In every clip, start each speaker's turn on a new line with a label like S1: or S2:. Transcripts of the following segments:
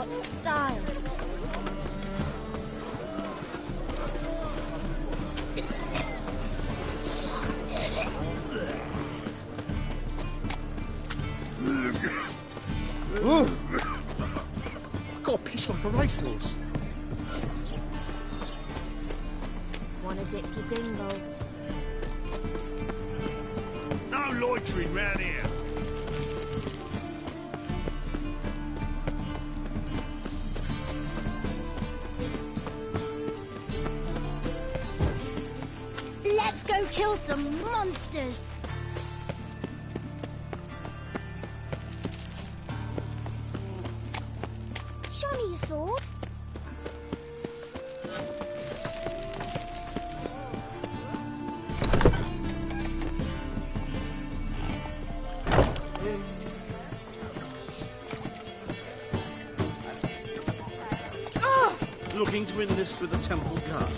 S1: What style?
S2: I've got a piss like a racehorse.
S1: Wanna dip your dingle?
S3: No loitering round here.
S4: Let's go kill some monsters!
S1: Show me your sword.
S2: Looking to enlist with the Temple Guard.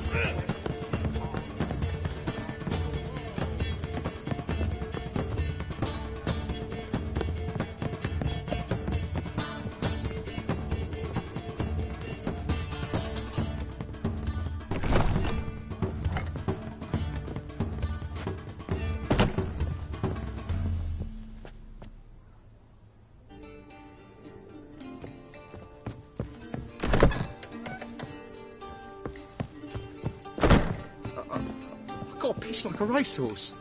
S2: Got a piss like a racehorse.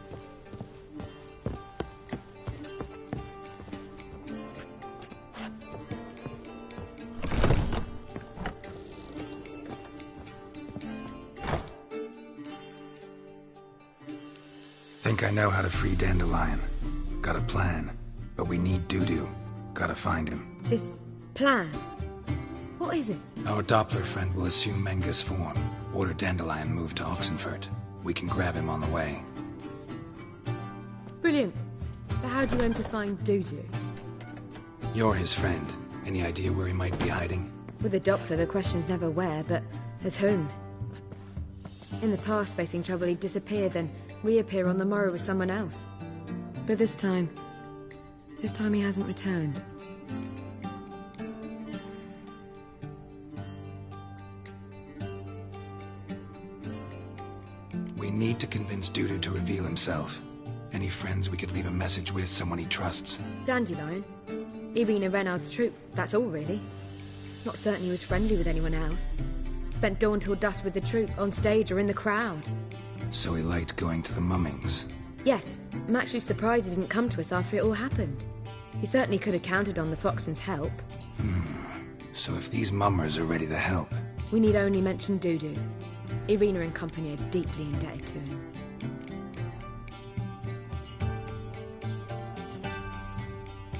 S5: Think I know how to free Dandelion. Got a plan, but we need Dudu. Gotta find him.
S6: This plan? What is it?
S5: Our Doppler friend will assume Menga's form. Order Dandelion moved to Oxenfurt. We can grab him on the way.
S6: Brilliant. But how do you aim to find Dudu?
S5: You're his friend. Any idea where he might be hiding?
S6: With the Doppler, the question's never where, but as whom. In the past, facing trouble, he'd disappear, then reappear on the morrow with someone else. But this time he hasn't returned.
S5: We need to convince Dudu to reveal himself. Any friends we could leave a message with, someone he trusts?
S6: Dandelion? Irina Renard's troop, that's all really. Not certain he was friendly with anyone else. Spent dawn till dusk with the troop, on stage or in the crowd.
S5: So he liked going to the mummings.
S6: Yes, I'm actually surprised he didn't come to us after it all happened. He certainly could have counted on the Foxton's help.
S5: So if these mummers are ready to help...
S6: We need only mention Dudu. Irina and company are deeply indebted to him.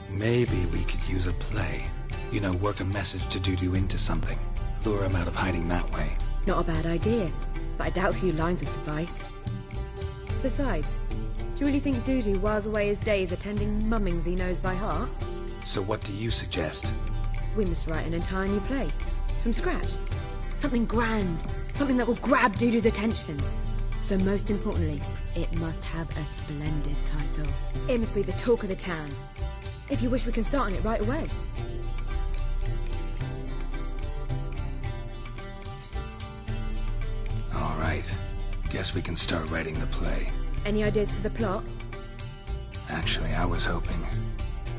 S5: Maybe we could use a play. You know, work a message to Dudu into something. Lure him out of hiding that way.
S6: Not a bad idea, but I doubt a few lines would suffice. Besides, do you really think Dudu whiles away his days attending mummings he knows by heart?
S5: So what do you suggest?
S6: We must write an entire new play. From scratch. Something grand. Something that will grab Dudu's attention. So most importantly, it must have a splendid title. It must be the talk of the town. If you wish, we can start on it right away.
S5: All right. Guess we can start writing the play.
S6: Any ideas for the plot?
S5: Actually, I was hoping...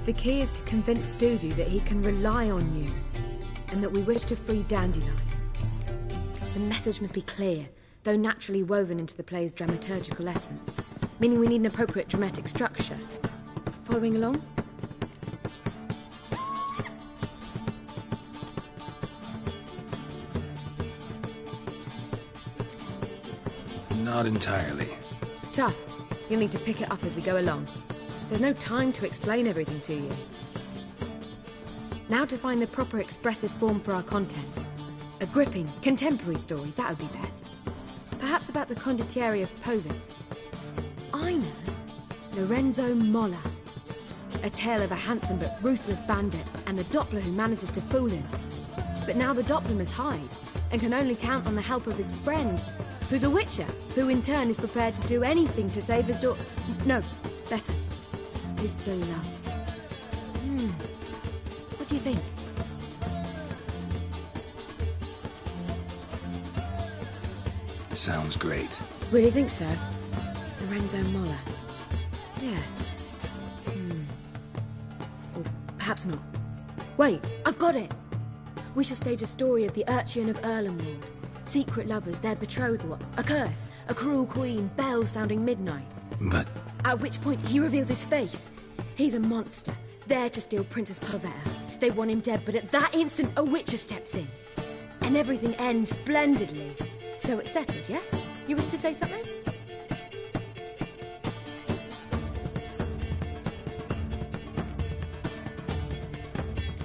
S6: The key is to convince Dudu that he can rely on you, and that we wish to free Dandelion. The message must be clear, though naturally woven into the play's dramaturgical essence, meaning we need an appropriate dramatic structure. Following along?
S5: Not entirely.
S6: Tough. You'll need to pick it up as we go along. There's no time to explain everything to you. Now to find the proper expressive form for our content. A gripping, contemporary story, that would be best. Perhaps about the condottieri of Povis. I know. Lorenzo Molla. A tale of a handsome but ruthless bandit and the Doppler who manages to fool him. But now the Doppler must hide, and can only count on the help of his friend, who's a witcher, who in turn is prepared to do anything to save his daughter. No, better. His beloved. What do you think?
S5: Sounds great.
S6: Really think so? Lorenzo Moller. Yeah. Or perhaps not. Wait, I've got it! We shall stage a story of the Urcheon of Erlenwald. Secret lovers, their betrothal, a curse, a cruel queen, bells sounding midnight.
S5: But
S6: At which point he reveals his face. He's a monster, there to steal Princess Pavetta. They want him dead, but at that instant a Witcher steps in. And everything ends splendidly. So it's settled, yeah? You wish to say something?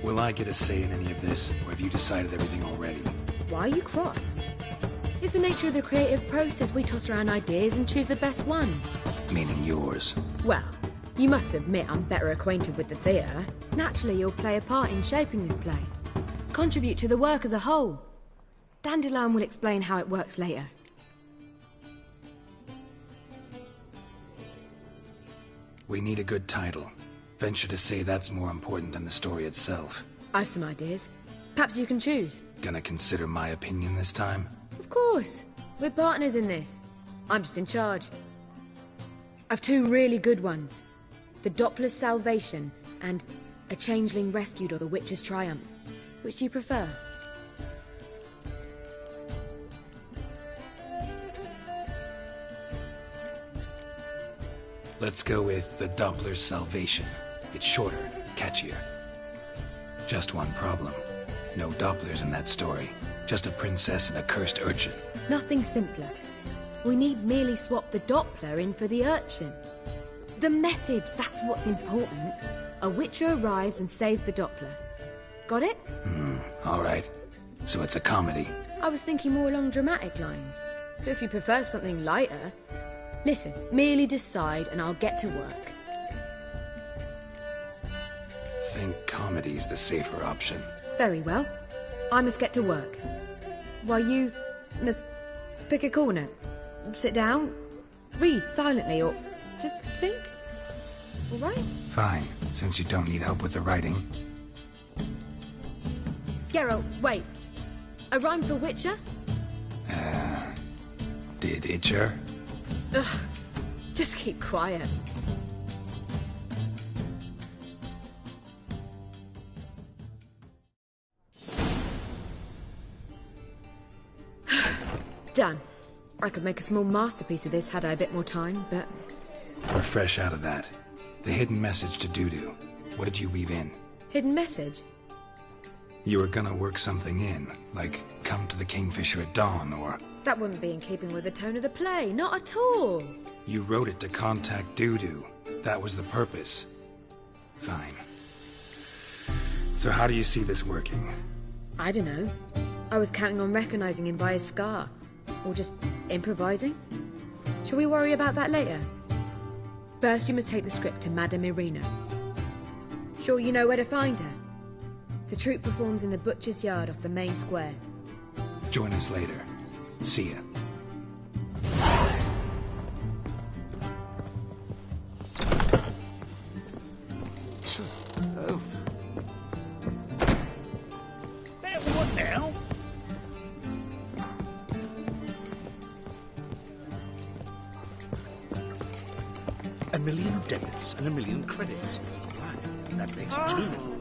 S5: will I get a say in any of this, or have you decided everything already?
S6: Why are you cross? It's the nature of the creative process. We toss around ideas and choose the best ones.
S5: Meaning yours.
S6: Well, you must admit I'm better acquainted with the theatre. Naturally, you'll play a part in shaping this play. Contribute to the work as a whole. Dandelion will explain how it works later.
S5: We need a good title. Venture to say that's more important than the story itself.
S6: I've some ideas. Perhaps you can choose.
S5: Gonna consider my opinion this time?
S6: Of course. We're partners in this. I'm just in charge. I've two really good ones. The Doppler's Salvation and A Changeling Rescued or The Witcher's Triumph. Which do you prefer?
S5: Let's go with the Doppler's Salvation. It's shorter, catchier. Just one problem. No Dopplers in that story. Just a princess and a cursed urchin.
S6: Nothing simpler. We need merely swap the Doppler in for the urchin. The message, that's what's important. A Witcher arrives and saves the Doppler. Got it?
S5: All right. So it's a comedy.
S6: I was thinking more along dramatic lines. But if you prefer something lighter... Listen, merely decide and I'll get to work.
S5: Think comedy's the safer option.
S6: Very well. I must get to work. While you must pick a corner. Sit down, read silently, or just think. All right?
S5: Fine, since you don't need help with the writing.
S6: Geralt, wait. A rhyme for Witcher?
S5: Did Itcher?
S6: Ugh. Just keep quiet. Done. I could make a small masterpiece of this had I a bit more time, but...
S5: We're fresh out of that. The hidden message to Dudu. What did you weave in?
S6: Hidden message?
S5: You were gonna work something in, like come to the Kingfisher at dawn, or...
S6: That wouldn't be in keeping with the tone of the play, not at all.
S5: You wrote it to contact Dudu. That was the purpose. Fine. So how do you see this working?
S6: I don't know. I was counting on recognizing him by his scar. Or just improvising. Shall we worry about that later? First, you must take the script to Madame Irina. Sure you know where to find her? The troupe performs in the butcher's yard off the main square.
S5: Join us later. See ya.
S2: Oh,
S3: That what now?
S2: $1 million debits and $1 million credits. Right, that makes 2 million.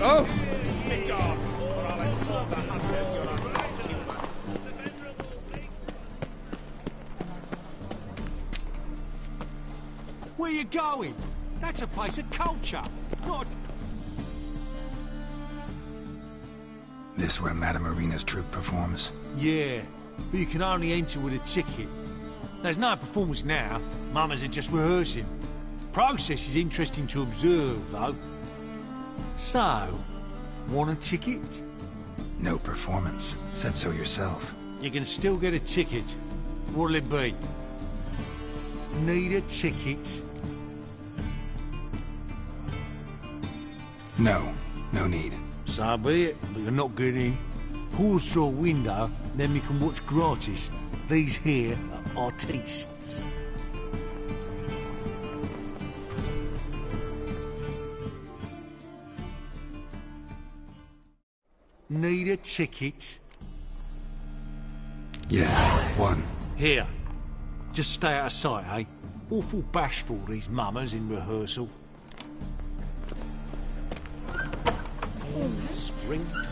S3: Oh! Big God! Or I'll inform the hunters you're a
S7: Where you going? That's a place of culture, not...
S5: This where Madame Irina's troupe performs?
S7: Yeah, but you can only enter with a ticket. There's no performance now. Mamas are just rehearsing. Process is interesting to observe, though. So, want a ticket?
S5: No performance. Said so yourself.
S7: You can still get a ticket. What'll it be? Need a ticket?
S5: No. No need.
S7: So be it, but you're not getting in. Pause through a window, then we can watch gratis. These here are artistes. Need a ticket?
S5: Yeah, one.
S7: Here. Just stay out of sight, eh? Awful bashful, these mamas in rehearsal.
S2: Springtime,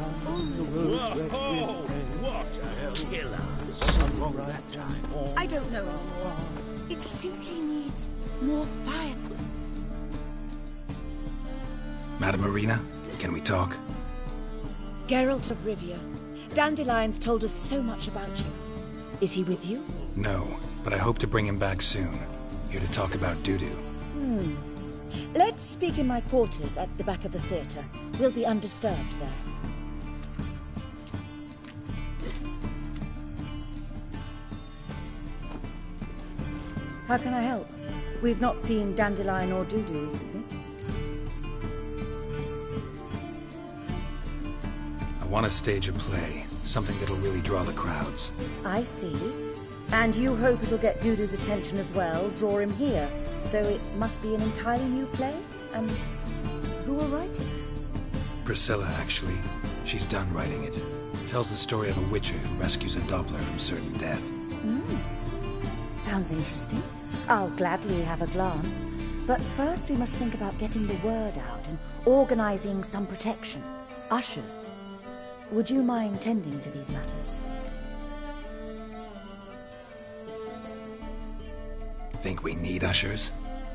S2: the roads red
S3: Whoa,
S2: with
S3: what a killer.
S2: sunrise on.
S1: I don't know anymore. It simply needs more fire.
S5: Madam Arena, can we talk?
S8: Geralt of Rivia. Dandelion's told us so much about you. Is he with you?
S5: No, but I hope to bring him back soon. Here to talk about Dudu.
S8: Let's speak in my quarters at the back of the theatre. We'll be undisturbed there. How can I help? We've not seen Dandelion or Dudu recently.
S5: I want to stage a play. Something that'll really draw the crowds.
S8: I see. And you hope it'll get Dudu's attention as well, draw him here. So it must be an entirely new play? And who will write it?
S5: Priscilla, actually. She's done writing it. Tells the story of a witcher who rescues a Doppler from certain death.
S8: Sounds interesting. I'll gladly have a glance. But first we must think about getting the word out and organizing some protection. Ushers. Would you mind tending to these matters?
S5: Think we need ushers?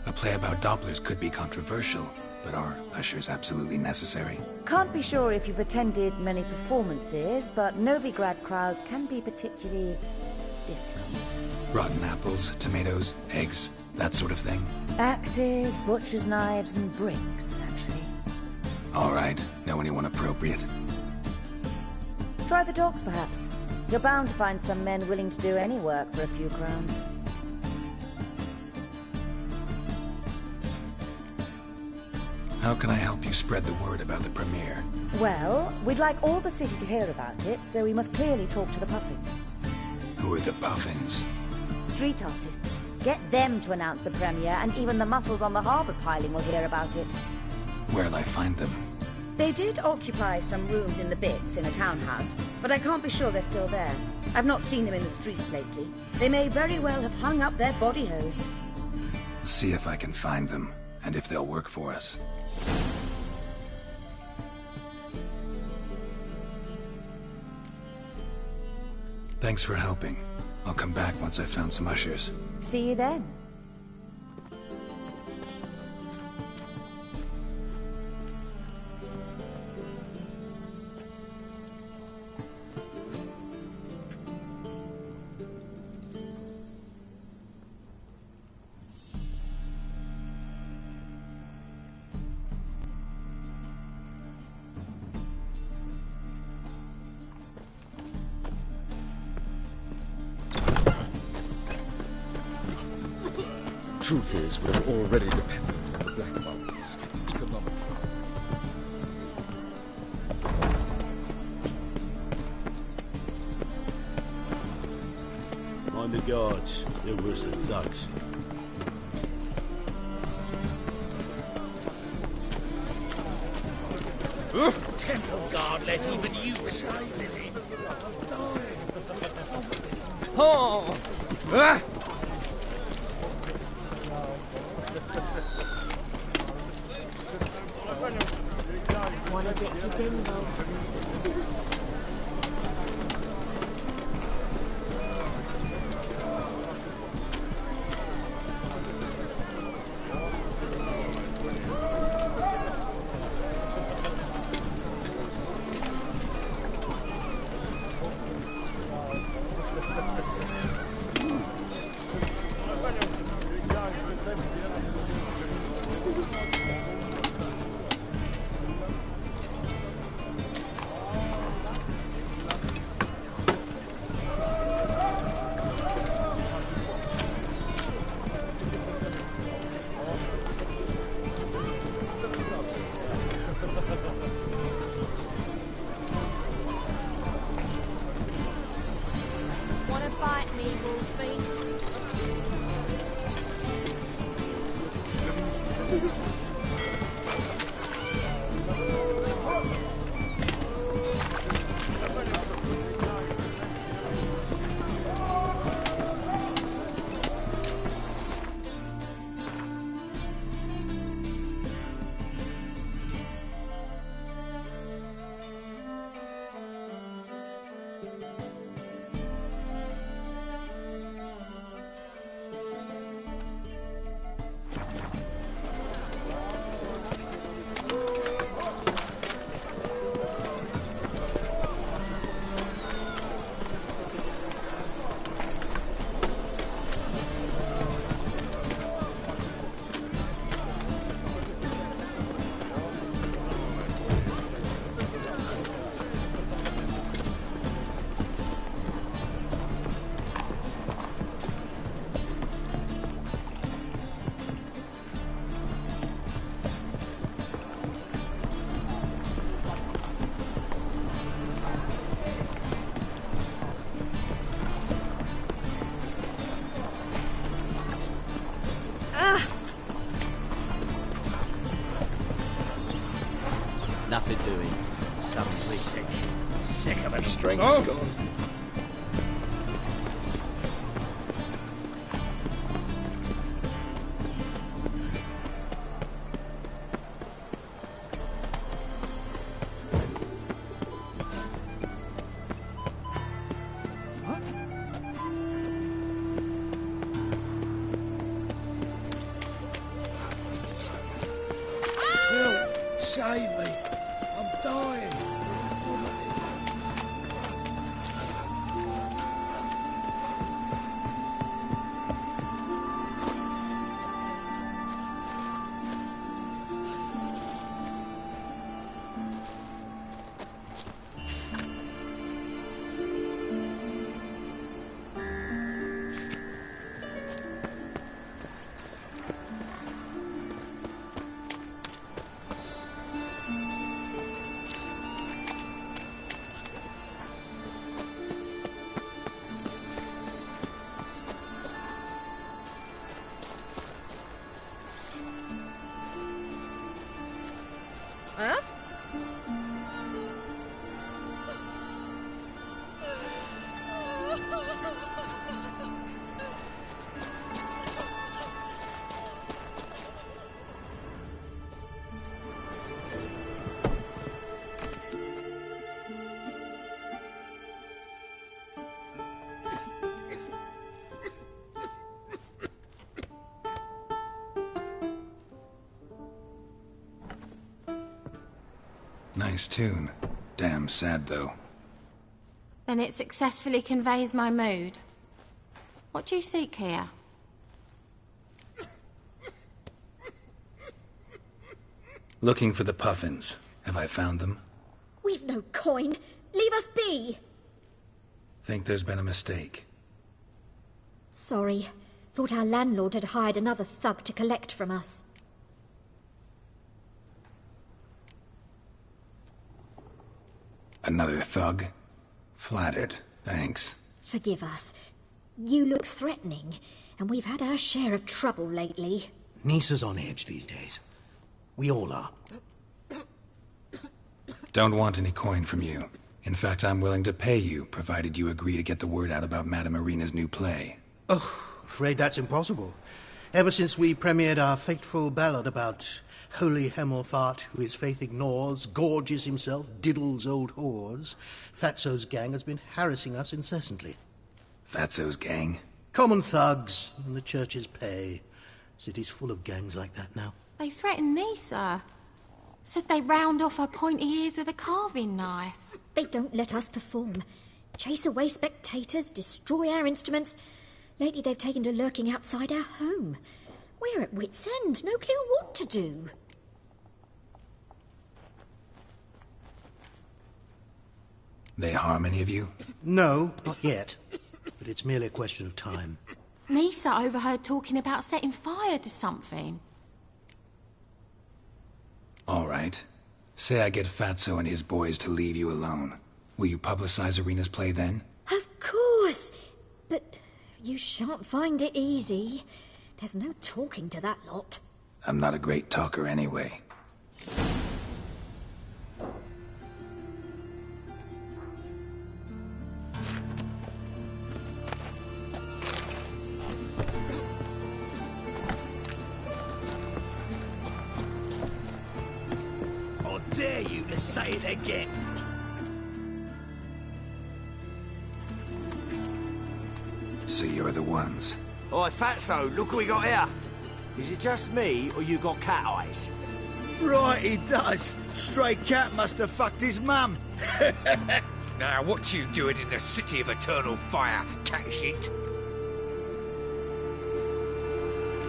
S5: A play about Dopplers could be controversial, but are ushers absolutely necessary?
S8: Can't be sure if you've attended many performances, but Novigrad crowds can be particularly difficult.
S5: Rotten apples, tomatoes, eggs, that sort of thing?
S8: Axes, butcher's knives, and bricks, actually.
S5: All right. Know anyone appropriate?
S8: Try the dogs, perhaps. You're bound to find some men willing to do any work for a few crowns.
S5: How can I help you spread the word about the premiere?
S8: Well, we'd like all the city to hear about it, so we must clearly talk to the Puffins.
S5: Who are the Puffins?
S8: Street artists. Get them to announce the premiere, and even the muscles on the harbour piling will hear about it.
S5: Where'll I find them?
S8: They did occupy some rooms in the Bits in a townhouse, but I can't be sure they're still there. I've not seen them in the streets lately. They may very well have hung up their body hose.
S5: See if I can find them, and if they'll work for us. Thanks for helping. I'll come back once I've found some ushers.
S8: See you then.
S2: Truth is, we're already dependent on the black markets. Economically.
S3: Mind the guards. They're worse than thugs. Temple guard let even you save it.
S9: Oh! Ah!
S1: Wanna dip your dingle?
S10: Nothing doing. Some sick. Sick of it.
S2: Strength's gone.
S5: Save me! I'm dying!
S6: Huh?
S5: Nice tune. Damn sad, though.
S1: Then it successfully conveys my mood. What do you seek here?
S5: Looking for the Puffins. Have I found them?
S4: We've no coin. Leave us be.
S5: Think there's been a mistake.
S4: Sorry. Thought our landlord had hired another thug to collect from us.
S5: Another thug? Flattered. Thanks.
S4: Forgive us. You look threatening, and we've had our share of trouble lately.
S2: Nisa's on edge these days. We all are.
S5: Don't want any coin from you. In fact, I'm willing to pay you, provided you agree to get the word out about Madame Irina's new play.
S2: Oh, afraid that's impossible. Ever since we premiered our fateful ballad about Holy Hemelfart, who his faith ignores, gorges himself, diddles old whores, Fatso's gang has been harassing us incessantly.
S5: Fatso's gang?
S2: Common thugs in the church's pay. City's full of gangs like that now.
S1: They threatened Nisa. Said they round off her pointy ears with a carving knife.
S4: They don't let us perform. Chase away spectators, destroy our instruments. Lately they've taken to lurking outside our home. We're at wit's end, no clue what to do.
S5: They harm any of you?
S2: No, not yet. But it's merely a question of time.
S1: Nisa overheard talking about setting fire to something.
S5: All right. Say I get Fatso and his boys to leave you alone. Will you publicize Irina's play then?
S4: Of course. But you shan't find it easy. There's no talking to that lot.
S5: I'm not a great talker anyway.
S3: I dare you to say it again.
S5: So you're the ones.
S10: Oi, Fatso, look what we got here. Is it just me, or you got cat eyes?
S3: Right, he does. Stray cat must have fucked his mum.
S9: Now, what you doing in the City of Eternal Fire, cat shit?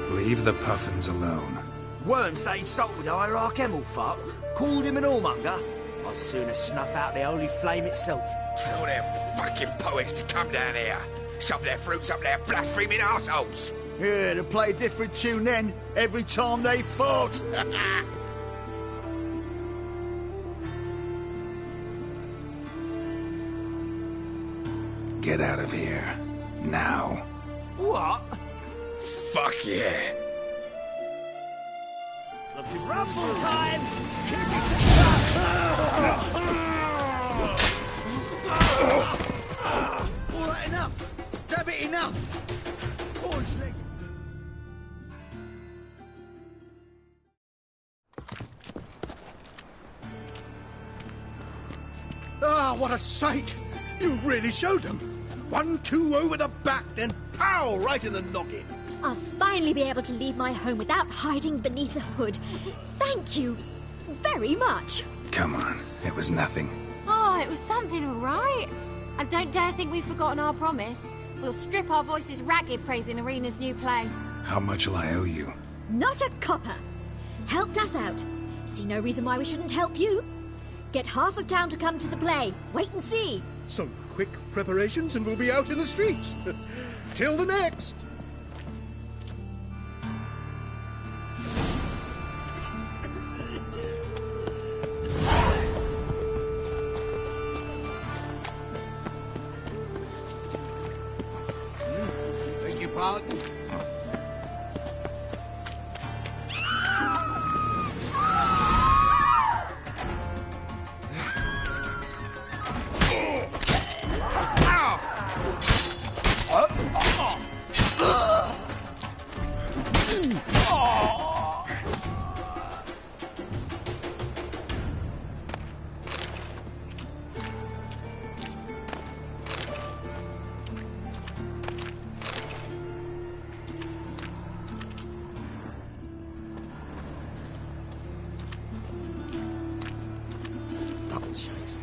S5: Leave the puffins alone.
S10: Worms that insulted Hierarch Emelfuck, called him an whoremonger. I'd sooner snuff out the holy flame itself.
S9: Tell them fucking poets to come down here. Shove their fruits up their blaspheming arseholes.
S3: Yeah, to play a different tune then, every time they fought.
S5: Get out of here. Now.
S10: What?
S9: Fuck yeah.
S10: Looking rumble time!
S3: All right, enough. Damn it, enough. Hornsleg.
S2: Ah, what a sight! You really showed them. 1-2 over the back, then pow, right in the noggin.
S4: I'll finally be able to leave my home without hiding beneath a hood. Thank you very much.
S5: Come on, it was nothing.
S1: Oh, it was something, all right. And don't dare think we've forgotten our promise. We'll strip our voices ragged praising Arena's new play.
S5: How much will I owe you?
S4: Not a copper. Helped us out. See no reason why we shouldn't help you. Get half of town to come to the play. Wait and see.
S2: Some quick preparations and we'll be out in the streets. Till the next.
S3: Beg your pardon?
S2: Double chase.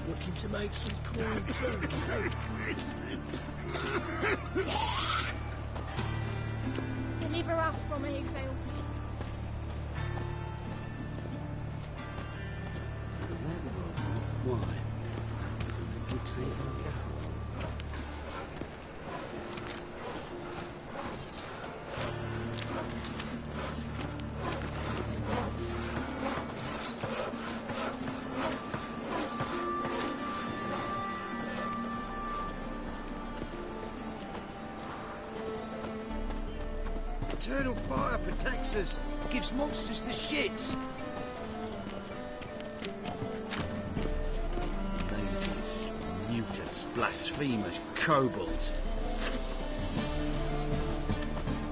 S3: Looking to make some coin too.
S1: Deliver us from here, Phil.
S10: Why? You take our cow.
S3: Eternal fire protects us. Gives monsters the shits. Ladies, mutants, blasphemers, kobolds.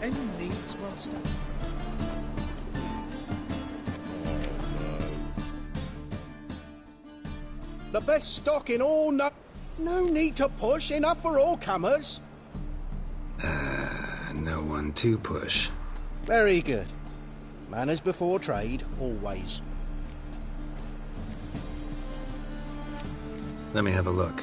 S2: Any needs, monster? The best stock in all no need to push, enough for all comers.
S5: No one to push.
S2: Very good. Manners before trade, always.
S5: Let me have a look.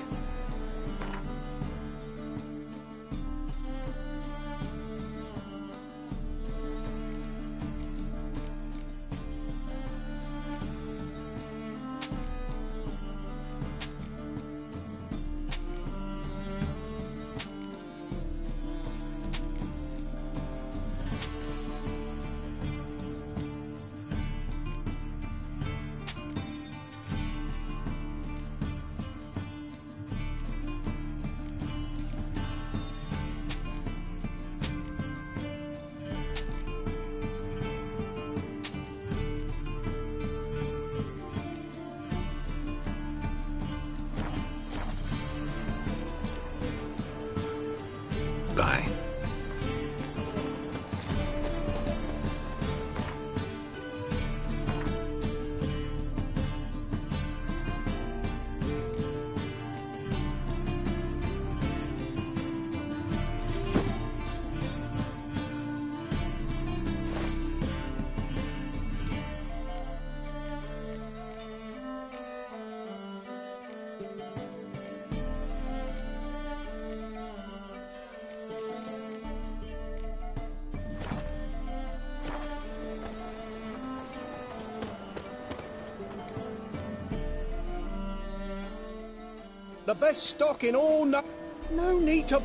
S2: The best stock in all no need to...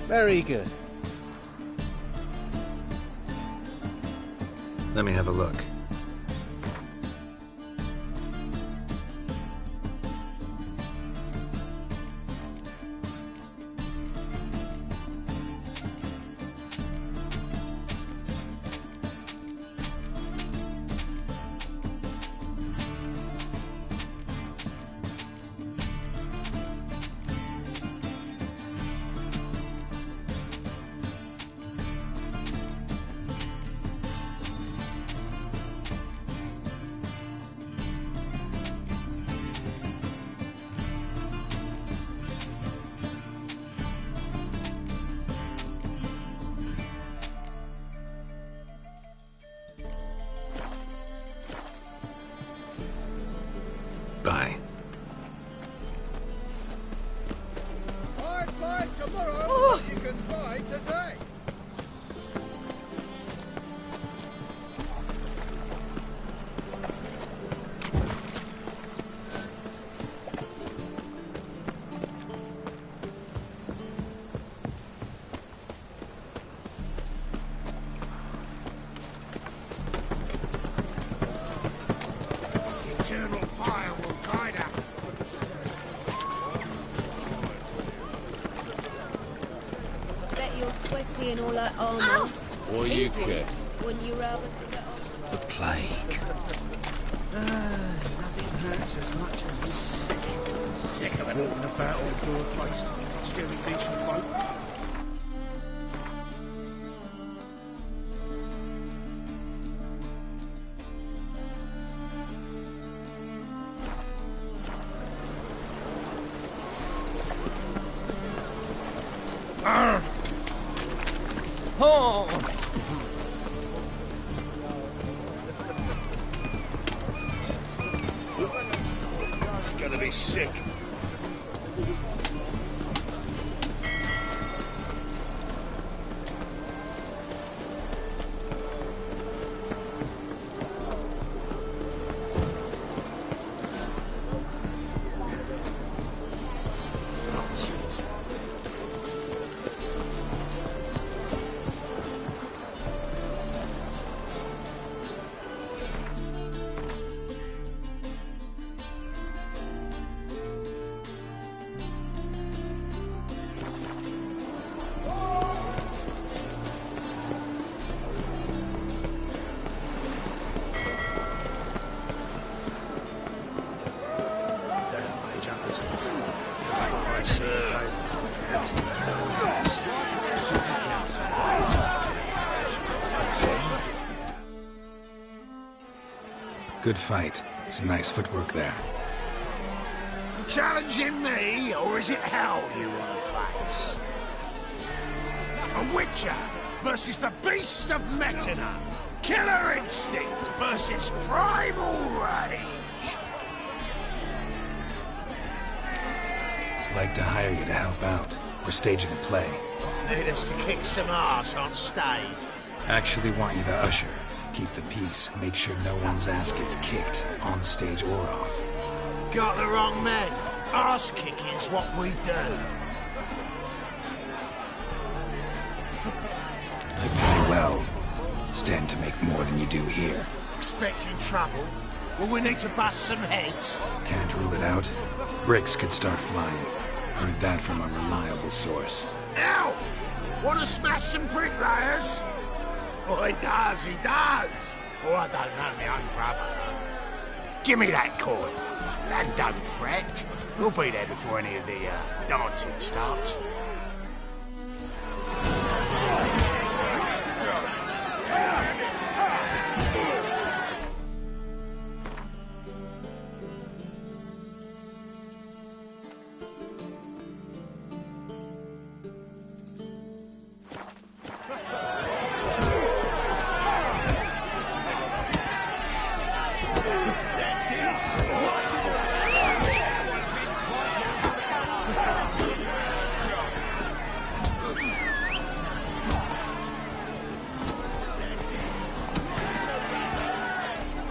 S2: Very good.
S5: Let me have a look. Bye.
S3: Buy tomorrow, you can buy today.
S9: Eternal fire will guide us.
S11: Bet you're sweaty in all that armour.
S3: What do you care?
S11: Wouldn't you rather forget all...
S5: The plague.
S10: Nothing hurts as much as the sick.
S9: Sick of it.
S3: Walking about all door-faced, stealing decent folk.
S7: Oh!
S3: Gonna be sick.
S5: Good fight. Some nice footwork there.
S9: Challenging me, or is it hell you want to face? A Witcher versus the Beast of Metina. Killer instinct versus primal rage.
S5: Like to hire you to help out. We're staging a play.
S9: Need us to kick some ass on stage.
S5: Actually want you to usher. Keep the peace. Make sure no one's ass gets kicked, on stage or off.
S9: Got the wrong man. Ass kicking's what we do.
S5: You play well. Stand to make more than you do here.
S9: Expecting trouble? Well, we need to bust some heads.
S5: Can't rule it out. Bricks could start flying. Heard that from a reliable source.
S9: Ow! Want to smash some bricklayers? Oh, he does, he does. Oh, I don't know my own brother. Give me that coin. And don't fret. We'll be there before any of the dancing starts.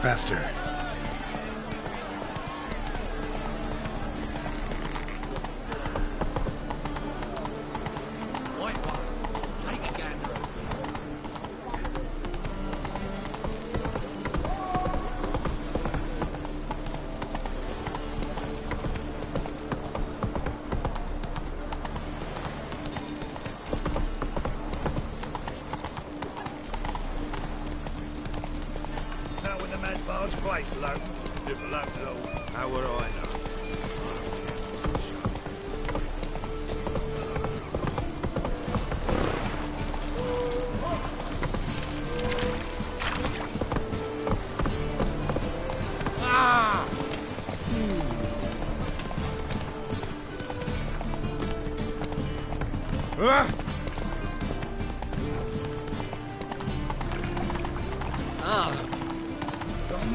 S5: Faster.
S3: know when the man's barge placed, though. If luck, though, how would I know?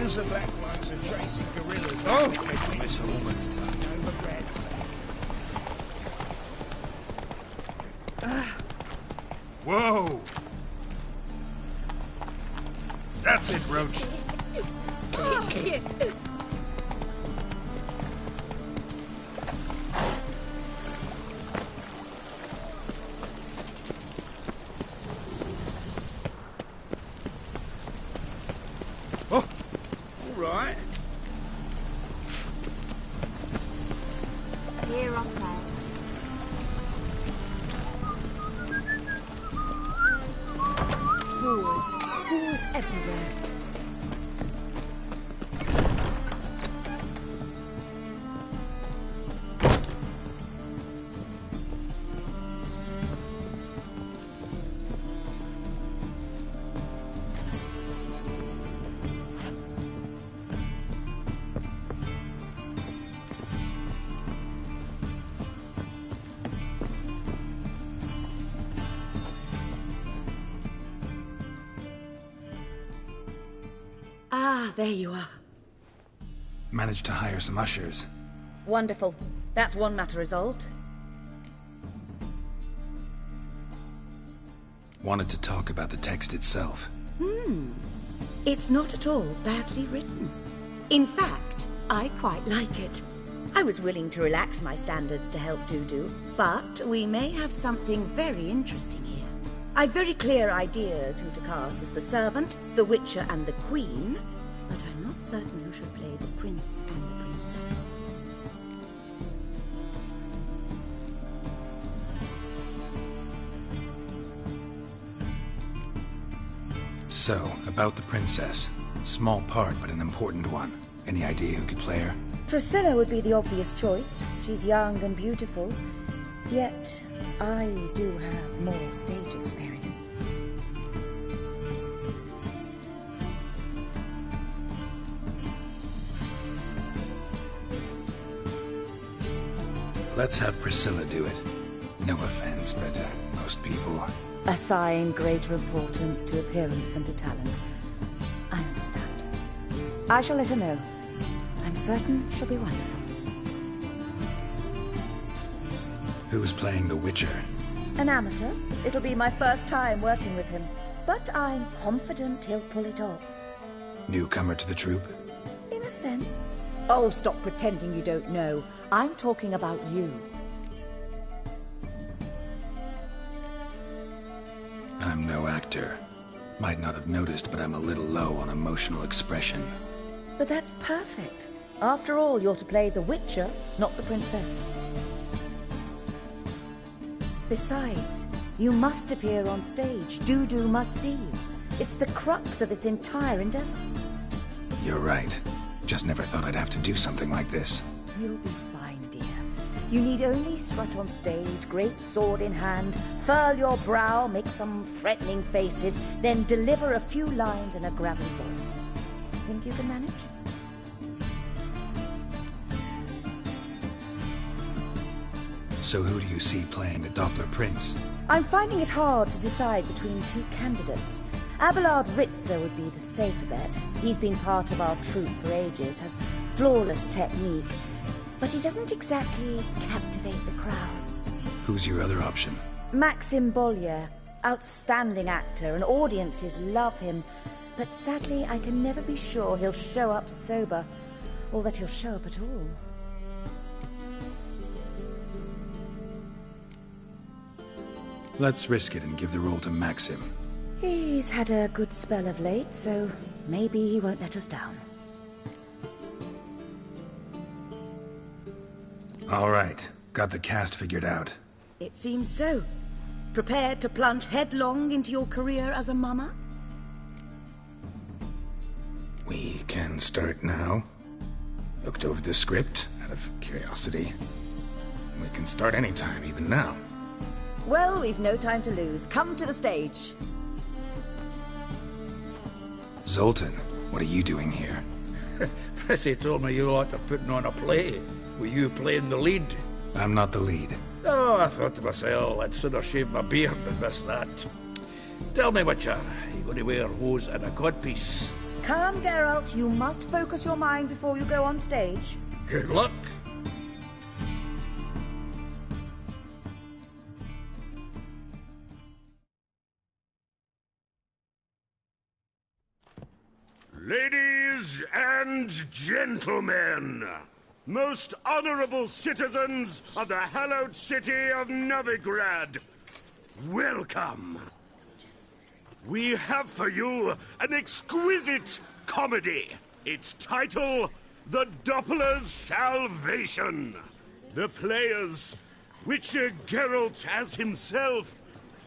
S3: The black ones are chasing gorillas. Oh! Miss a woman's tongue over bread's sake. Whoa! That's it, Roach. Right.
S1: Here off there.
S6: Whores everywhere.
S8: Ah, there you are.
S5: Managed to hire some ushers.
S8: Wonderful. That's one matter resolved.
S5: Wanted to talk about the text itself.
S8: It's not at all badly written. In fact, I quite like it. I was willing to relax my standards to help Dudu, but we may have something very interesting here. I've very clear ideas who to cast as the servant, the witcher, and the queen, but I'm not certain who should play the prince and the princess.
S5: So, about the princess. Small part, but an important one. Any idea who could play her?
S8: Priscilla would be the obvious choice. She's young and beautiful. Yet, I do have more stage experience.
S5: Let's have Priscilla do it. No offense, but most people...
S8: Assign greater importance to appearance than to talent. I understand. I shall let her know. I'm certain she'll be wonderful.
S5: Who's playing the Witcher?
S8: An amateur. It'll be my first time working with him, but I'm confident he'll pull it off.
S5: Newcomer to the troupe?
S8: In a sense. Oh, stop pretending you don't know. I'm talking about you.
S5: I'm no actor. Might not have noticed, but I'm a little low on emotional expression.
S8: But that's perfect. After all, you're to play the Witcher, not the princess. Besides, you must appear on stage. Dudu must see you. It's the crux of this entire endeavor.
S5: You're right. Just never thought I'd have to do something like this.
S8: You'll be fine, dear. You need only strut on stage, great sword in hand, furl your brow, make some threatening faces, then deliver a few lines in a gravelly voice. Think you can manage?
S5: So who do you see playing the Doppler Prince?
S8: I'm finding it hard to decide between two candidates. Abelard Ritzer would be the safer bet. He's been part of our troupe for ages, has flawless technique, but he doesn't exactly captivate the crowds.
S5: Who's your other option?
S8: Maxim Bollier, outstanding actor, and audiences love him, but sadly I can never be sure he'll show up sober, or that he'll show up at all.
S5: Let's risk it and give the role to Maxim.
S8: He's had a good spell of late, so maybe he won't let us down.
S5: All right. Got the cast figured out.
S8: It seems so. Prepared to plunge headlong into your career as a mama?
S5: We can start now. Looked over the script out of curiosity. We can start anytime, even now.
S8: Well, we've no time to lose. Come to the stage.
S5: Zoltan, what are you doing here?
S3: Prissy told me you like to putting on a play. Were you playing the lead?
S5: I'm not the lead.
S3: Oh, I thought to myself, I'd sooner shave my beard than miss that. Tell me, Witcher, are you going to wear hose and a codpiece?
S8: Come, Geralt. You must focus your mind before you go on stage.
S3: Good luck.
S9: Ladies and gentlemen, most honorable citizens of the hallowed city of Novigrad, welcome. We have for you an exquisite comedy. Its title, The Doppler's Salvation. The players, Witcher Geralt as himself,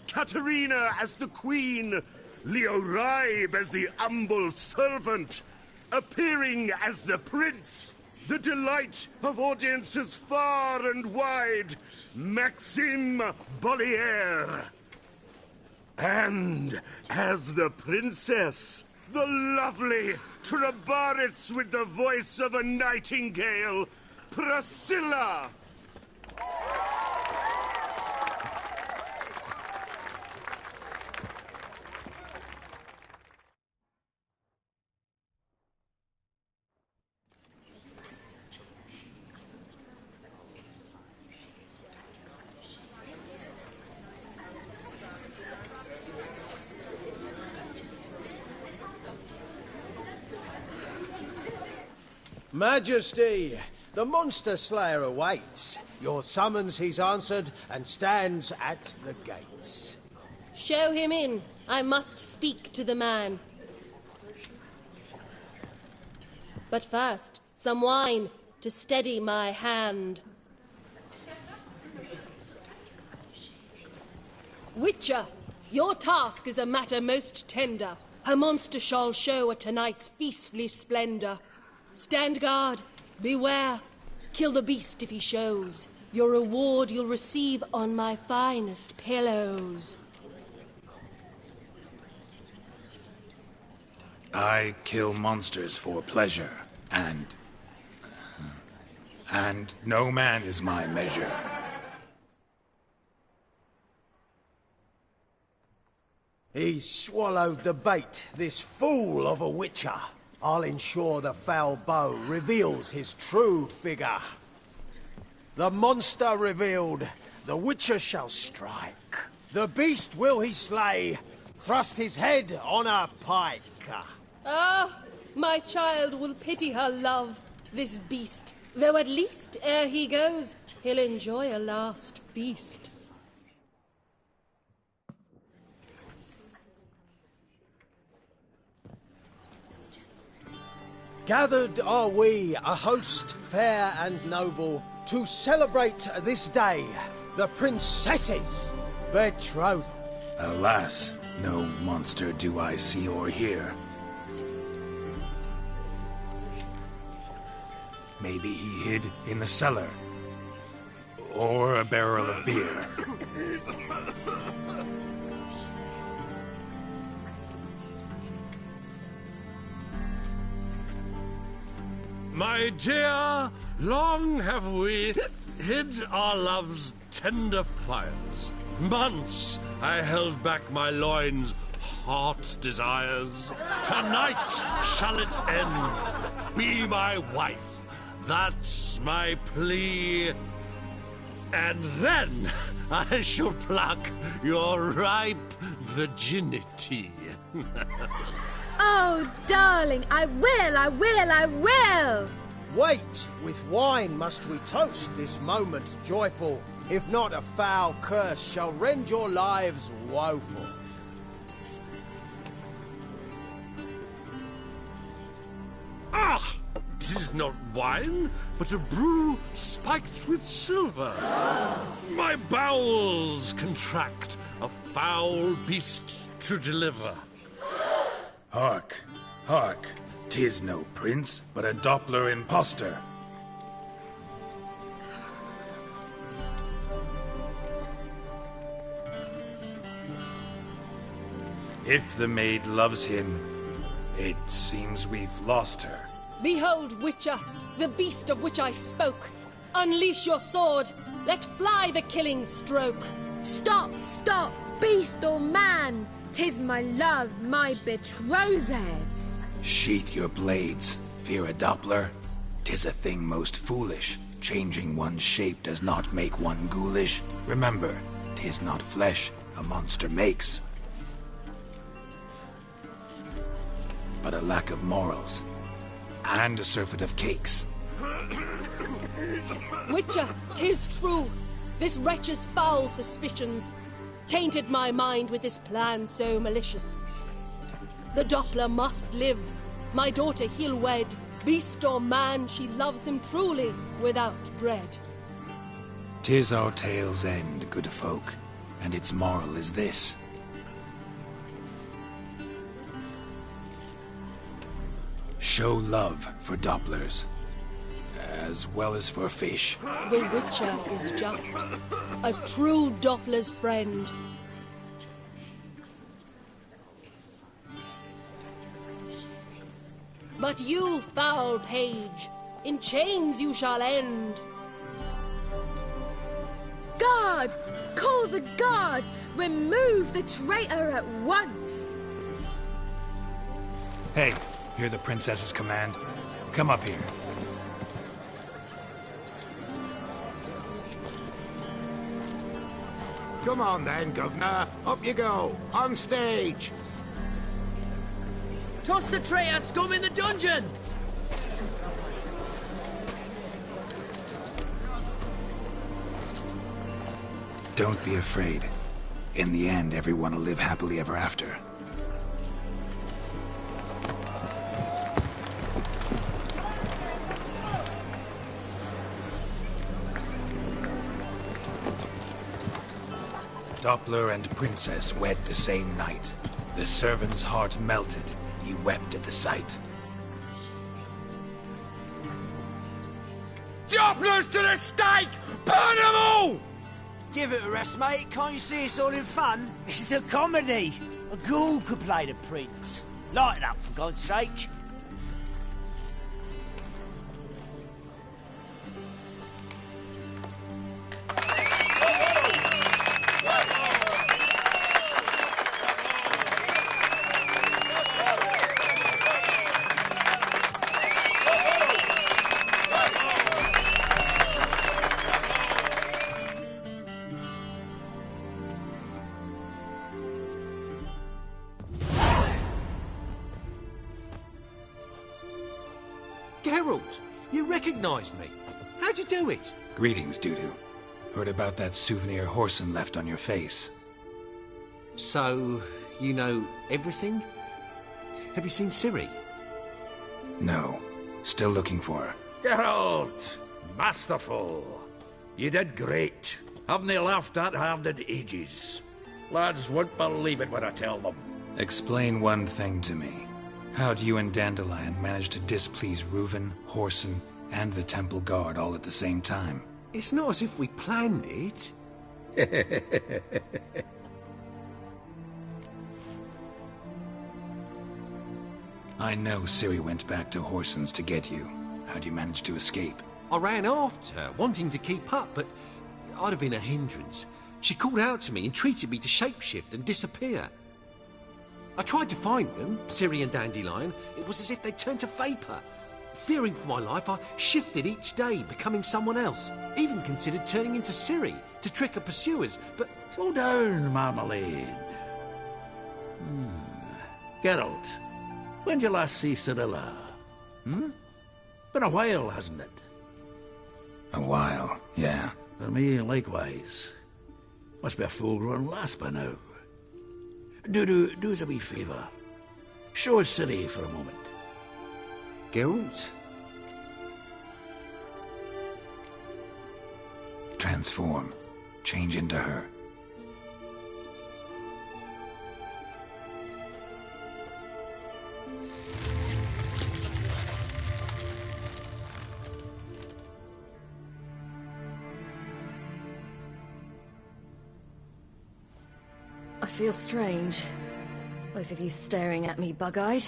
S9: Katarina as the Queen, Leo Raib as the humble servant, appearing as the prince, the delight of audiences far and wide, Maxime Bollier. And as the princess, the lovely Trabaritz with the voice of a nightingale, Priscilla.
S12: Majesty, the monster slayer awaits. Your summons he's answered and stands at the gates.
S13: Show him in. I must speak to the man. But first, some wine to steady my hand. Witcher, your task is a matter most tender. Her monster shall show at tonight's feastly splendor. Stand guard, beware, kill the beast if he shows. Your reward you'll receive on my finest pillows.
S5: I kill monsters for pleasure, and no man is my measure.
S12: He's swallowed the bait, this fool of a witcher. I'll ensure the foul bow reveals his true figure. The monster revealed, the witcher shall strike. The beast will he slay, thrust his head on a pike.
S13: Ah, my child will pity her love, this beast. Though at least, ere he goes, he'll enjoy a last feast.
S12: Gathered are we, a host fair and noble, to celebrate this day, the princess's betrothal.
S5: Alas, no monster do I see or hear. Maybe he hid in the cellar. Or a barrel of beer.
S14: My dear, long have we hid our love's tender fires. Months I held back my loins' hot desires. Tonight shall it end. Be my wife. That's my plea. And then I shall pluck your ripe virginity.
S6: Oh, darling, I will!
S12: Wait, with wine must we toast this moment joyful. If not, a foul curse shall rend your lives woeful.
S14: Ah! 'Tis not wine, but a brew spiked with silver. My bowels contract, a foul beast to deliver.
S5: Hark, hark, 'Tis no prince, but a Doppler impostor. If the maid loves him, it seems we've lost her.
S13: Behold, Witcher, the beast of which I spoke. Unleash your sword. Let fly the killing stroke.
S6: Stop, stop, beast or man! 'Tis my love, my betrothed.
S5: Sheath your blades, fear a Doppler. 'Tis a thing most foolish. Changing one's shape does not make one ghoulish. Remember, 'tis not flesh a monster makes, but a lack of morals, and a surfeit of cakes.
S13: Witcher, 'tis true. This wretch's foul suspicions tainted my mind with this plan so malicious. The Doppler must live. My daughter he'll wed. Beast or man, she loves him truly, without dread.
S5: 'Tis our tale's end, good folk, and its moral is this. Show love for Dopplers, as well as for fish.
S13: The Witcher is just a true Doppler's friend. But you, foul page, in chains you shall end.
S6: Guard! Call the guard! Remove the traitor at once!
S5: Hey, hear the princess's command? Come up here.
S9: Come on then, Governor. Up you go. On stage.
S10: Toss the traitor scum in the dungeon!
S5: Don't be afraid. In the end, everyone will live happily ever after. Doppler and princess wed the same night. The servant's heart melted. He wept at the sight.
S10: Dopplers to the stake! Burn them all! Give it a rest, mate. Can't you see it's all in fun? This is a comedy. A ghoul could play the prince. Lighten up, for God's sake.
S15: Geralt, you recognized me. How'd you do it?
S5: Greetings, Dudu. Heard about that souvenir Whoreson left on your face.
S15: So, you know everything? Have you seen Ciri?
S5: No. Still looking for her.
S3: Geralt! Masterful! You did great. Haven't they laughed that hard in ages? Lads won't believe it when I tell them.
S5: Explain one thing to me. How'd you and Dandelion manage to displease Reuven, Whoreson, and the Temple Guard all at the same time?
S15: It's not as if we planned it.
S5: I know Ciri went back to Whoreson's to get you. How'd you manage to escape?
S15: I ran after her, wanting to keep up, but I'd have been a hindrance. She called out to me, entreated me to shapeshift and disappear. I tried to find them, Ciri and Dandelion. It was as if they'd turned to vapour. Fearing for my life, I shifted each day, becoming someone else. Even considered turning into Ciri to trick her pursuers, but...
S3: Slow down, Marmalade. Geralt, when did you last see Cirilla? Been a while, hasn't it?
S5: A while, yeah.
S3: For me, likewise. Must be a full-grown lass by now. Do us a wee favour. Show us Ciri for a moment.
S15: Geralt?
S5: Transform. Change into her.
S16: feel strange. Both of you staring at me bug-eyed.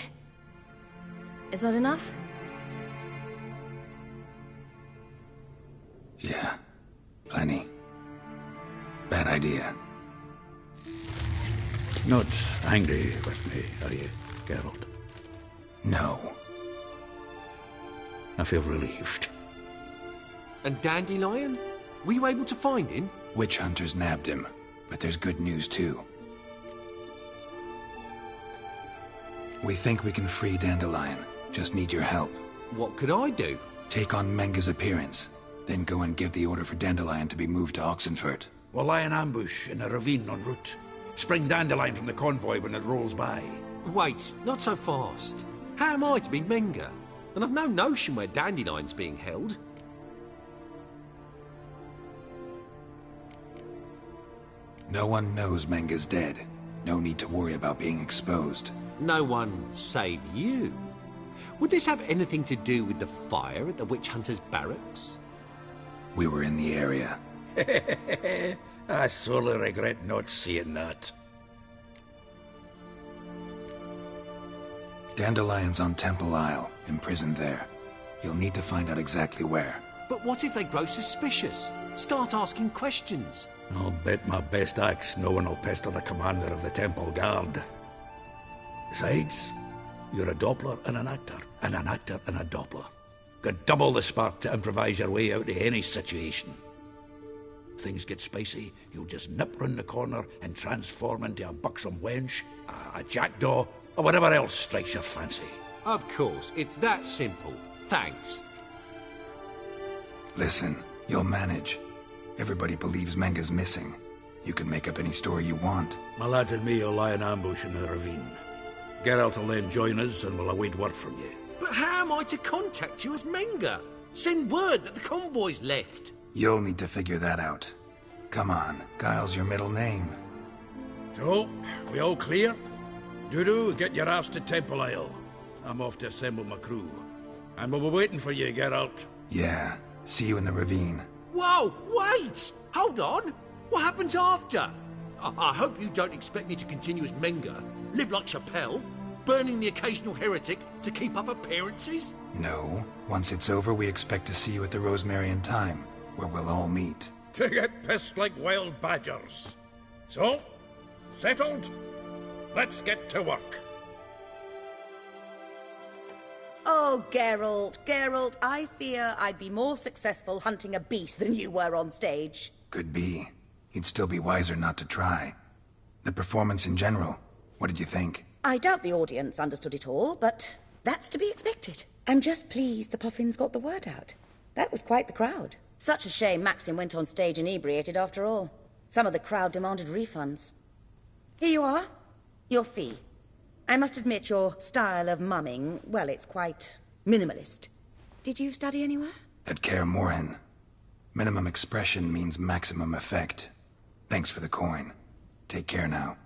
S16: Is that enough?
S5: Yeah, plenty. Bad idea.
S3: Not angry with me, are you, Geralt?
S5: No.
S3: I feel relieved.
S15: And Dandelion? Were you able to find him?
S5: Witch hunters nabbed him, but there's good news too. We think we can free Dandelion. Just need your help.
S15: What could I do?
S5: Take on Menga's appearance, then go and give the order for Dandelion to be moved to Oxenfurt.
S3: We'll lie in ambush in a ravine en route. Spring Dandelion from the convoy when it rolls by.
S15: Wait, not so fast. How am I to be Menga? And I've no notion where Dandelion's being held.
S5: No one knows Menga's dead. No need to worry about being exposed.
S15: No one save you. Would this have anything to do with the fire at the witch hunters' barracks?
S5: We were in the area.
S3: I sorely regret not seeing that.
S5: Dandelion's on Temple Isle, imprisoned there. You'll need to find out exactly where.
S15: But what if they grow suspicious? Start asking questions?
S3: I'll bet my best axe no one will pester the commander of the Temple Guard. Besides, you're a Doppler and an actor and a Doppler. Got double the spark to improvise your way out of any situation. If things get spicy, you'll just nip round the corner and transform into a buxom wench, a jackdaw, or whatever else strikes your fancy.
S15: Of course, it's that simple. Thanks.
S5: Listen, you'll manage. Everybody believes Menga's missing. You can make up any story you want.
S3: My lads and me will lie in ambush in the ravine. Geralt will then join us and we'll await word from you.
S15: But how am I to contact you as Menga? Send word that the convoy's left.
S5: You'll need to figure that out. Come on, Guile's your middle name.
S3: So, we all clear? Dudu, get your ass to Temple Isle. I'm off to assemble my crew. And we'll be waiting for you, Geralt.
S5: Yeah, see you in the ravine.
S15: Whoa, wait! Hold on! What happens after? I hope you don't expect me to continue as Menga, live like Chappelle, burning the occasional heretic to keep up appearances?
S5: No. Once it's over, we expect to see you at the Rosemary and Thyme, where we'll all meet.
S3: To get pissed like wild badgers. So, settled? Let's get to work.
S8: Oh, Geralt, I fear I'd be more successful hunting a beast than you were on stage.
S5: Could be. He'd still be wiser not to try. The performance in general, what did you think?
S8: I doubt the audience understood it all, but that's to be expected. I'm just pleased the Puffins got the word out. That was quite the crowd. Such a shame Maxim went on stage inebriated after all. Some of the crowd demanded refunds. Here you are. Your fee. I must admit your style of mumming, well, it's quite minimalist. Did you study anywhere?
S5: At Kaer Morhen. Minimum expression means maximum effect. Thanks for the coin. Take care now.